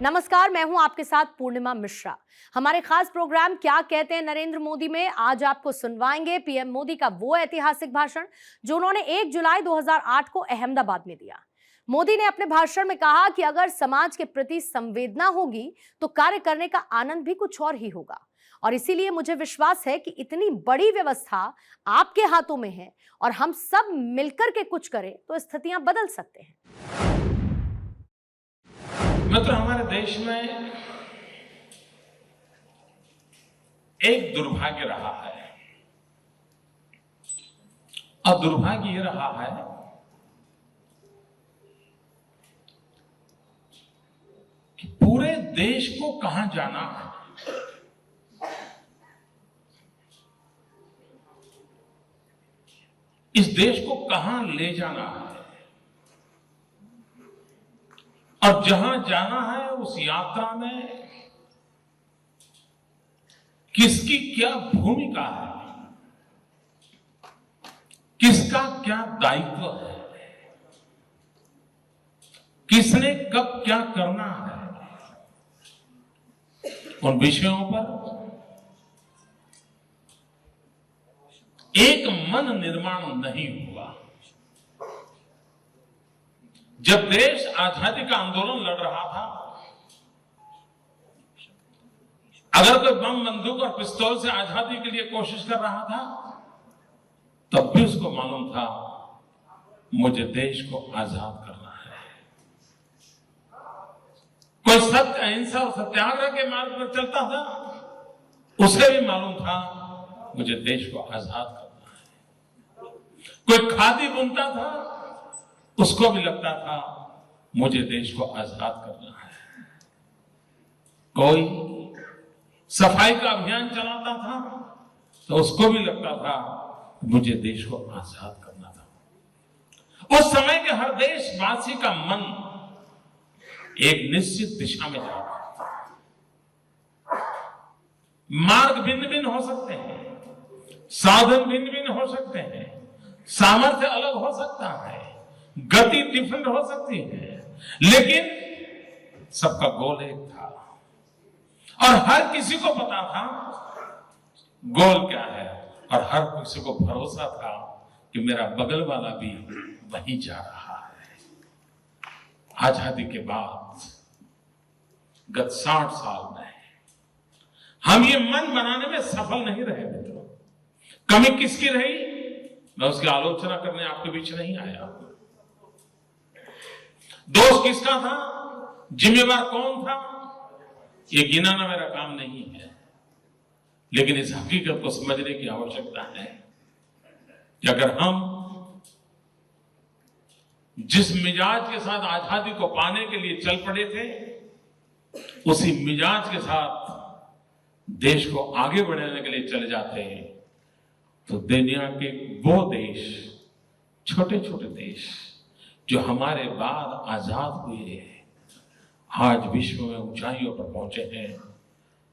नमस्कार, मैं हूं आपके साथ पूर्णिमा मिश्रा। हमारे खास प्रोग्राम क्या कहते हैं नरेंद्र मोदी में आज आपको सुनवाएंगे पीएम मोदी का वो ऐतिहासिक भाषण जो उन्होंने 1 जुलाई 2008 को अहमदाबाद में दिया। मोदी ने अपने भाषण में कहा कि अगर समाज के प्रति संवेदना होगी तो कार्य करने का आनंद भी कुछ और ही होगा, और इसीलिए मुझे विश्वास है कि इतनी बड़ी व्यवस्था आपके हाथों में है और हम सब मिलकर के कुछ करें तो स्थितियां बदल सकते हैं। मित्र, हमारे देश में एक दुर्भाग्य रहा है और दुर्भाग्य ये रहा है कि पूरे देश को कहां जाना है, इस देश को कहां ले जाना है और जहां जाना है उस यात्रा में किसकी क्या भूमिका है, किसका क्या दायित्व है, किसने कब क्या करना है, उन विषयों पर एक मन निर्माण नहीं हुआ। जब देश आजादी का आंदोलन लड़ रहा था, अगर कोई बम बंदूक और पिस्तौल से आजादी के लिए कोशिश कर रहा था तब भी उसको मालूम था मुझे देश को आजाद करना है। कोई सत्य, अहिंसा और सत्याग्रह के मार्ग पर चलता था, उसे भी मालूम था मुझे देश को आजाद करना है। कोई खादी बुनता था, उसको भी लगता था मुझे देश को आजाद करना है। कोई सफाई का अभियान चलाता था तो उसको भी लगता था मुझे देश को आजाद करना था। उस समय के हर देशवासी का मन एक निश्चित दिशा में जा रहा था। मार्ग भिन्न भिन्न हो सकते हैं, साधन भिन्न भिन्न हो सकते हैं, सामर्थ्य अलग हो सकता है, गति डिफरेंट हो सकती है, लेकिन सबका गोल एक था और हर किसी को पता था गोल क्या है और हर किसी को भरोसा था कि मेरा बगल वाला भी वहीं जा रहा है। आजादी के बाद गत 60 साल में हम ये मन बनाने में सफल नहीं रहे मित्रों। कमी किसकी रही, मैं उसकी आलोचना करने आपके बीच नहीं आया। दोष किसका था, जिम्मेवार कौन था, ये गिनाना मेरा काम नहीं है, लेकिन इस हकीकत को समझने की आवश्यकता है कि अगर हम जिस मिजाज के साथ आजादी को पाने के लिए चल पड़े थे, उसी मिजाज के साथ देश को आगे बढ़ाने के लिए चले जाते हैं तो दुनिया के वो देश, छोटे छोटे देश जो हमारे बाद आजाद हुए आज विश्व में ऊंचाइयों पर पहुंचे हैं।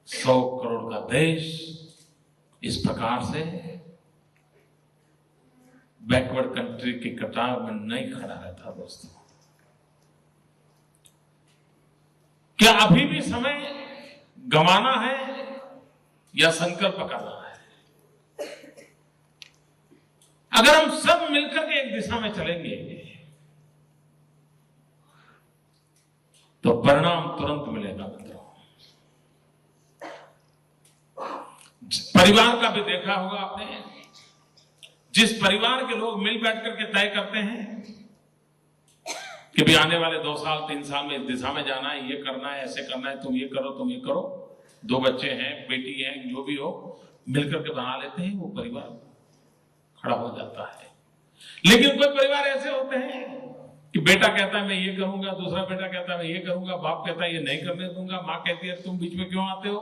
100 करोड़ का देश इस प्रकार से बैकवर्ड कंट्री की कतार में नहीं खड़ा रहता। दोस्तों, क्या अभी भी समय गंवाना है या संकल्प करना है? अगर हम सब मिलकर के एक दिशा में चलेंगे तो परिणाम तुरंत मिलेगा मित्रों। परिवार का भी देखा होगा आपने, जिस परिवार के लोग मिल बैठ करके तय करते हैं कि भी आने वाले 2 साल 3 साल में इस दिशा में जाना है, ये करना है, ऐसे करना है, तुम ये करो, तुम ये करो, 2 बच्चे हैं, बेटी है, जो भी हो, मिलकर के बना लेते हैं, वो परिवार खड़ा हो जाता है। लेकिन कोई परिवार ऐसे होते हैं कि बेटा कहता है मैं ये करूंगा, दूसरा बेटा कहता है मैं ये करूंगा, बाप कहता है ये नहीं करने दूंगा, माँ कहती है तुम बीच में क्यों आते हो,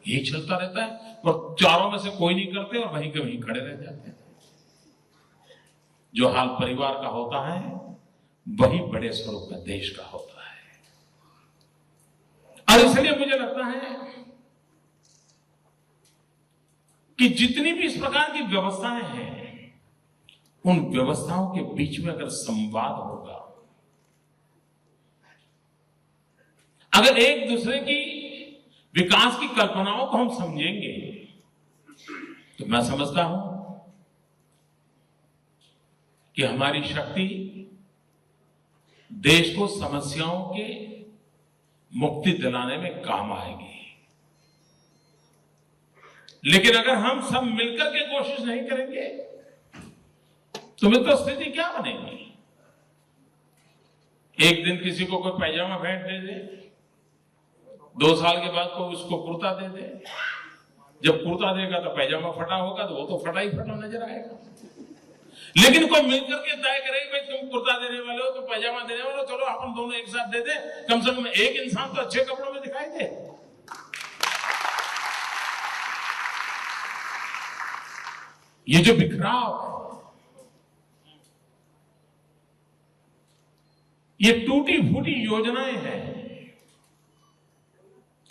यही चलता रहता है और चारों में से कोई नहीं करते और वहीं के वहीं खड़े रह जाते हैं। जो हाल परिवार का होता है वही बड़े स्वरूप में देश का होता है। और इसलिए मुझे लगता है कि जितनी भी इस प्रकार की व्यवस्थाएं हैं, उन व्यवस्थाओं के बीच में अगर संवाद होगा, अगर एक दूसरे की विकास की कल्पनाओं को हम समझेंगे तो मैं समझता हूं कि हमारी शक्ति देश को समस्याओं के मुक्ति दिलाने में काम आएगी। लेकिन अगर हम सब मिलकर के कोशिश नहीं करेंगे तो मित्रों स्थिति क्या बनेगी? एक दिन किसी को कोई पैजामा भेंट दे दे, 2 साल के बाद कोई उसको कुर्ता दे दे। जब कुर्ता देगा तो पैजामा फटा होगा, तो वो तो फटा ही फटा नजर आएगा। लेकिन कोई मिलकर के तय करे भाई तुम कुर्ता देने वाले हो, तुम पैजामा देने वाले हो, चलो अपन दोनों एक साथ दे दे, कम से कम एक इंसान तो अच्छे कपड़ों में दिखाई दे। ये जो बिखराव है, ये टूटी फूटी योजनाएं हैं,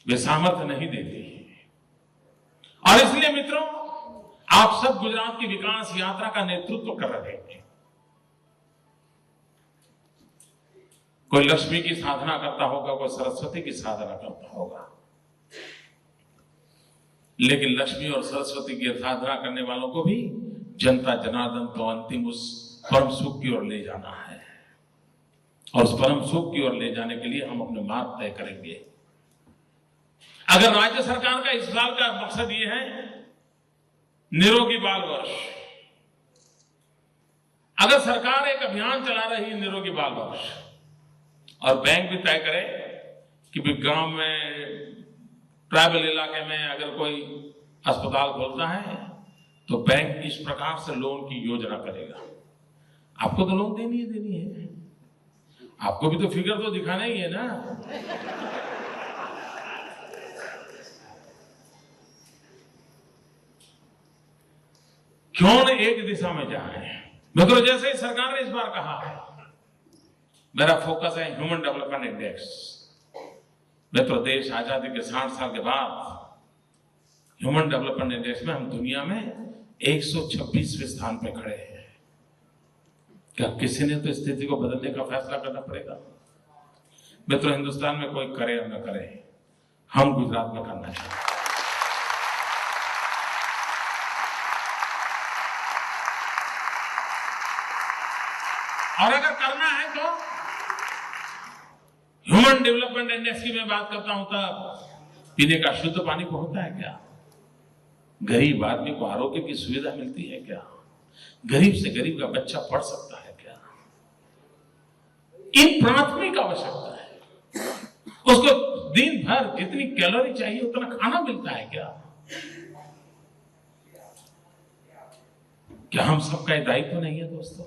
वे सामर्थ्य नहीं देती। और इसलिए मित्रों, आप सब गुजरात की विकास यात्रा का नेतृत्व कर रहे हैं। कोई लक्ष्मी की साधना करता होगा, कोई सरस्वती की साधना करता होगा, लेकिन लक्ष्मी और सरस्वती की साधना करने वालों को भी जनता जनार्दन तो अंतिम उस परम सुख की ओर ले जाना है। और उस परम सुख की ओर ले जाने के लिए हम अपने मार्ग तय करेंगे। अगर राज्य सरकार का इस साल का मकसद ये है निरोगी बाल वर्ष, अगर सरकार एक अभियान चला रही है निरोगी बाल वर्ष, और बैंक भी तय करे कि भी गांव में ट्राइबल इलाके में अगर कोई अस्पताल खोलता है तो बैंक इस प्रकार से लोन की योजना करेगा। आपको तो लोन देनी है, आपको भी तो फिगर तो दिखाना ही है ना। क्यों न एक दिशा में जाए? मित्रों, जैसे ही सरकार ने इस बार कहा है, मेरा फोकस है ह्यूमन डेवलपमेंट इंडेक्स। मित्रों, देश आजादी के 60 साल के बाद ह्यूमन डेवलपमेंट इंडेक्स में हम दुनिया में 126वें स्थान पे खड़े हैं। क्या किसी ने तो स्थिति को बदलने का फैसला करना पड़ेगा। मित्रों, हिंदुस्तान में कोई करे या न करे, हम गुजरात में करना चाहिए। और अगर करना है तो ह्यूमन डेवलपमेंट इंडेक्स की मैं बात करता हूं तब पीने का शुद्ध पानी पहुंचता है क्या? गरीब आदमी को आरोग्य की सुविधा मिलती है क्या? गरीब से गरीब का बच्चा पढ़ सकता है क्या? इन प्राथमिक आवश्यकता है। उसको दिन भर जितनी कैलोरी चाहिए उतना खाना मिलता है क्या? क्या हम सबका दायित्व नहीं है दोस्तों?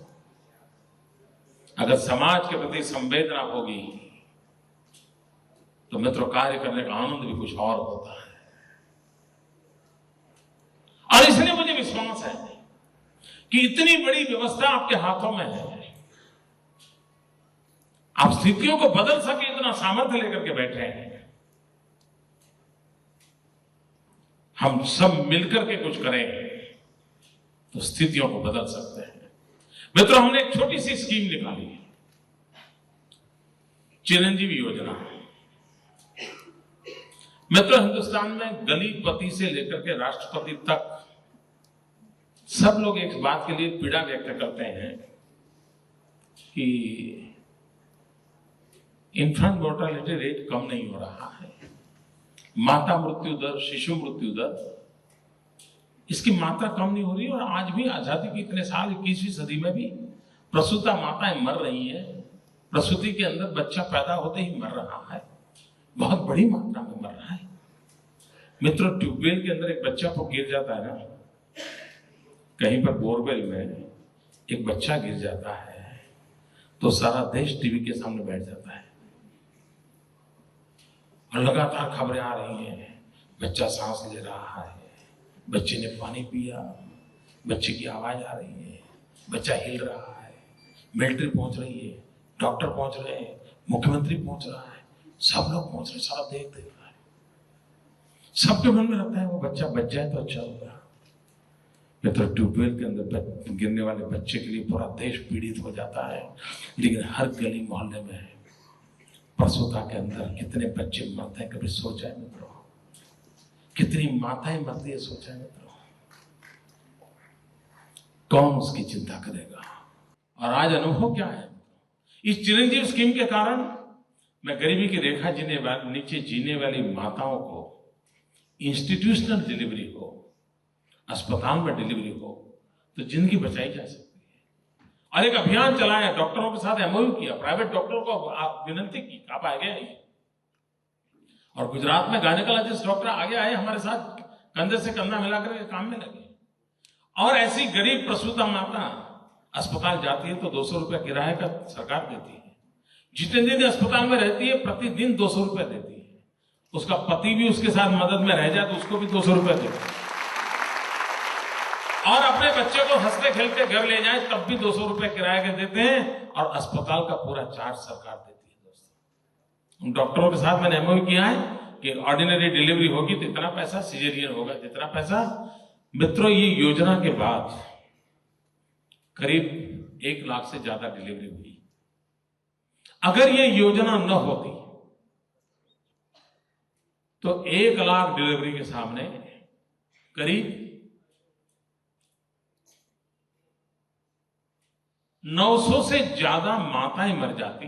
अगर समाज के प्रति संवेदना होगी तो मित्रों, कार्य करने का आनंद भी कुछ और होता है। और इसलिए मुझे विश्वास है कि इतनी बड़ी व्यवस्था आपके हाथों में है, आप स्थितियों को बदल सके इतना सामर्थ्य लेकर के बैठे हैं। हम सब मिलकर के कुछ करें तो स्थितियों को बदल सकते हैं। मित्रों, हमने एक छोटी सी स्कीम निकाली है, चिरंजीवी योजना। मित्रों, हिंदुस्तान में गलीपति से लेकर के राष्ट्रपति तक सब लोग एक बात के लिए पीड़ा व्यक्त करते हैं कि इन्फेंट मोर्टालिटी रेट कम नहीं हो रहा है, माता मृत्यु दर, शिशु मृत्यु दर, इसकी मात्रा कम नहीं हो रही। और आज भी आजादी के इतने साल, 21वीं सदी में भी प्रसूता माताएं मर रही हैं। प्रसूति के अंदर बच्चा पैदा होते ही मर रहा है, बहुत बड़ी मात्रा में मर रहा है। मित्रों, ट्यूबवेल के अंदर एक बच्चा को गिर जाता है ना, कहीं पर बोरवेल में एक बच्चा गिर जाता है तो सारा देश टीवी के सामने बैठ जाता है और लगातार खबरें आ रही हैं। बच्चा सांस ले रहा है, बच्चे ने पानी पिया, बच्चे की आवाज आ रही है, बच्चा हिल रहा है, मिलिट्री पहुंच रही है, डॉक्टर पहुंच रहे हैं, मुख्यमंत्री पहुंच रहा है, सब लोग पहुंच रहे, सारा देख रहा है। सबके मन में रहता है वो बच्चा बच जाए तो अच्छा होगा। मित्र, ट्यूबवेल के अंदर गिरने वाले बच्चे के लिए पूरा देश पीड़ित हो जाता है, लेकिन हर गली मोहल्ले में प्रसूता के अंदर कितने बच्चे मरते हैं, कभी सोचा है मित्रों? कितनी माताएं मरती है, सोचा है मित्रों? कौन उसकी चिंता करेगा? और आज अनुभव क्या है? इस चिरंजीव स्कीम के कारण मैं गरीबी की रेखा नीचे जीने वाली माताओं को इंस्टीट्यूशनल डिलीवरी हो, अस्पताल में डिलीवरी हो, तो जिंदगी बचाई जा सकती है। और एक अभियान चलाया, डॉक्टरों के साथ एमओयू किया, प्राइवेट डॉक्टरों को विनती की, आप आगे आइए। और गुजरात में गायनेकोलॉजिस्ट डॉक्टर आगे आए, हमारे साथ कंधे से कंधा मिलाकर काम में लगे। और ऐसी गरीब प्रसूता माता अस्पताल जाती है तो 200 रुपया किराए का सरकार देती है। जितने दिन अस्पताल में रहती है प्रतिदिन 200 रुपया देती है। उसका पति भी उसके साथ मदद में रह जाए तो उसको भी 200 रुपया देती है। और अपने बच्चे को हंसते खेलते घर ले जाए तब भी 200 रुपये किराए के देते हैं। और अस्पताल का पूरा चार्ज सरकार देती है। दोस्तों, उन डॉक्टरों के साथ मैंने एमओयू किया है कि ऑर्डिनरी डिलीवरी होगी तो इतना पैसा, सिजेरियन होगा इतना पैसा। मित्रों, ये योजना के बाद करीब 1 लाख से ज्यादा डिलीवरी हुई। अगर ये योजना न होती तो 1 लाख डिलीवरी के सामने करीब 900 से ज्यादा माताएं मर जाती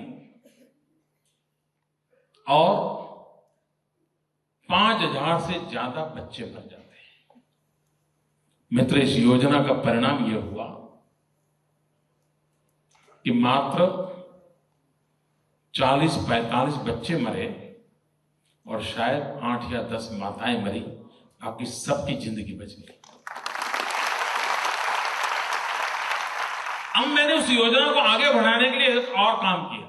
और 5000 से ज्यादा बच्चे मर जाते। मित्र, इस योजना का परिणाम यह हुआ कि मात्र 40-45 बच्चे मरे और शायद 8 या 10 माताएं मरी, बाकी सबकी जिंदगी बच गई। अब मैंने उस योजना को आगे बढ़ाने के लिए एक और काम किया।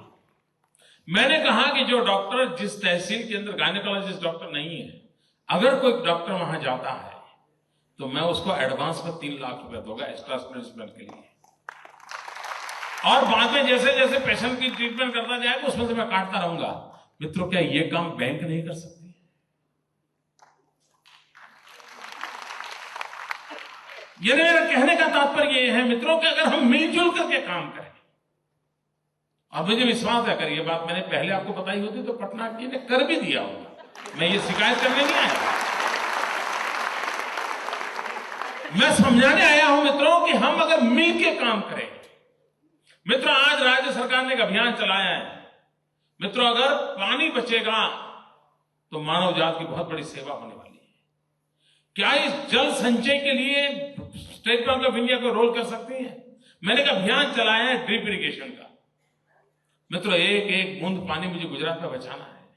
मैंने कहा कि जो डॉक्टर जिस तहसील के अंदर गायनेकोलॉजिस्ट डॉक्टर नहीं है, अगर कोई डॉक्टर वहां जाता है तो मैं उसको एडवांस में 3 लाख रुपए दूंगा एक्स्ट्रा ट्रीटमेंट के लिए। और बाद में जैसे जैसे पेशेंट की ट्रीटमेंट करता जाएगा उसमें से मैं काटता रहूंगा। मित्रों, क्या ये काम बैंक नहीं कर सकती? ये मेरा कहने का तात्पर्य ये है मित्रों कि अगर हम मिलजुल करके काम करें, और मुझे विश्वास है अगर ये बात मैंने पहले आपको बताई होती तो पटनायक जी ने कर भी दिया होगा। मैं ये शिकायत करने नहीं आया, मैं समझाने आया हूं मित्रों कि हम अगर मिलकर काम करें। मित्रों, आज राज्य सरकार ने एक अभियान चलाया है। मित्रों, अगर पानी बचेगा तो मानव जात की बहुत बड़ी सेवा होने वाली है। क्या इस जल संचय के लिए स्टेट बैंक ऑफ इंडिया को रोल कर सकती है? मैंने एक अभियान चलाया है ड्रिप इरिगेशन का। मित्रों, एक एक बूंद पानी मुझे गुजरात में बचाना है।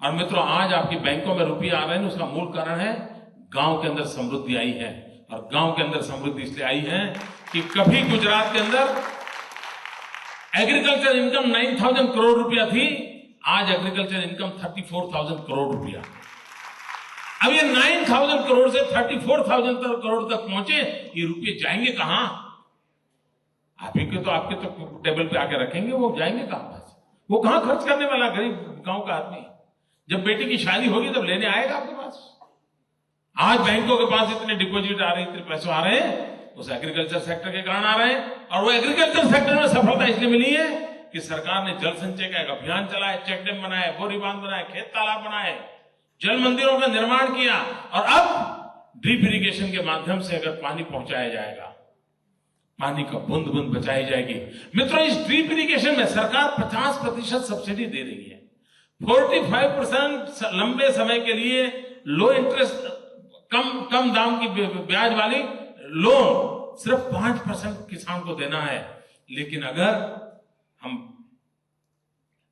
और मित्रों, आज आपकी बैंकों में रुपये आ रहे हैं, उसका मूल कारण है गांव के अंदर समृद्धि आई है। और गांव के अंदर समृद्धि इसलिए आई है कि कभी गुजरात के अंदर एग्रीकल्चर इनकम 9,000 करोड़ रुपया थी, आज एग्रीकल्चर इनकम 34,000 करोड़ रुपया। अब ये 9,000 करोड़ से 34,000 करोड़ तक पहुंचे, ये रुपये जाएंगे कहां? आपके तो टेबल पे आके रखेंगे, वो जाएंगे कहां? वो कहां खर्च करने वाला गरीब गांव का आदमी? जब बेटी की शादी होगी तब लेने आएगा आपके पास। आज बैंकों के पास इतने डिपॉजिट आ रहे हैं, इतने पैसे आ रहे हैं, उस एग्रीकल्चर सेक्टर के कारण आ रहे हैं। और वो एग्रीकल्चर सेक्टर में सफलता इसलिए मिली है कि सरकार ने जल संचय का एक अभियान चलाया, चेक डैम बनाए, बोरी बांध बनाए, खेत तालाब बनाए, जल मंदिरों का निर्माण किया। और अब ड्रिप इरिगेशन के माध्यम से अगर पानी पहुंचाया जाएगा, पानी का बूंद बूंद बचाई जाएगी। मित्रों, इस ड्रिप इरिगेशन में सरकार 50% सब्सिडी दे रही है। 45% लंबे समय के लिए लो इंटरेस्ट, कम दाम की ब्याज वाली लोन सिर्फ 5% किसान को देना है। लेकिन अगर हम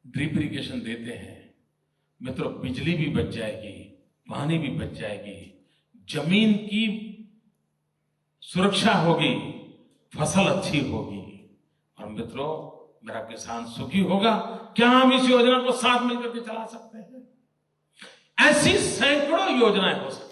ड्रिप इरिगेशन देते हैं मित्रों, बिजली भी बच जाएगी, पानी भी बच जाएगी, जमीन की सुरक्षा होगी, फसल अच्छी होगी और मित्रों मेरा किसान सुखी होगा। क्या हम इस योजना को साथ मिलकर के चला सकते हैं? ऐसी सैकड़ों योजनाएं हो सकती हैं।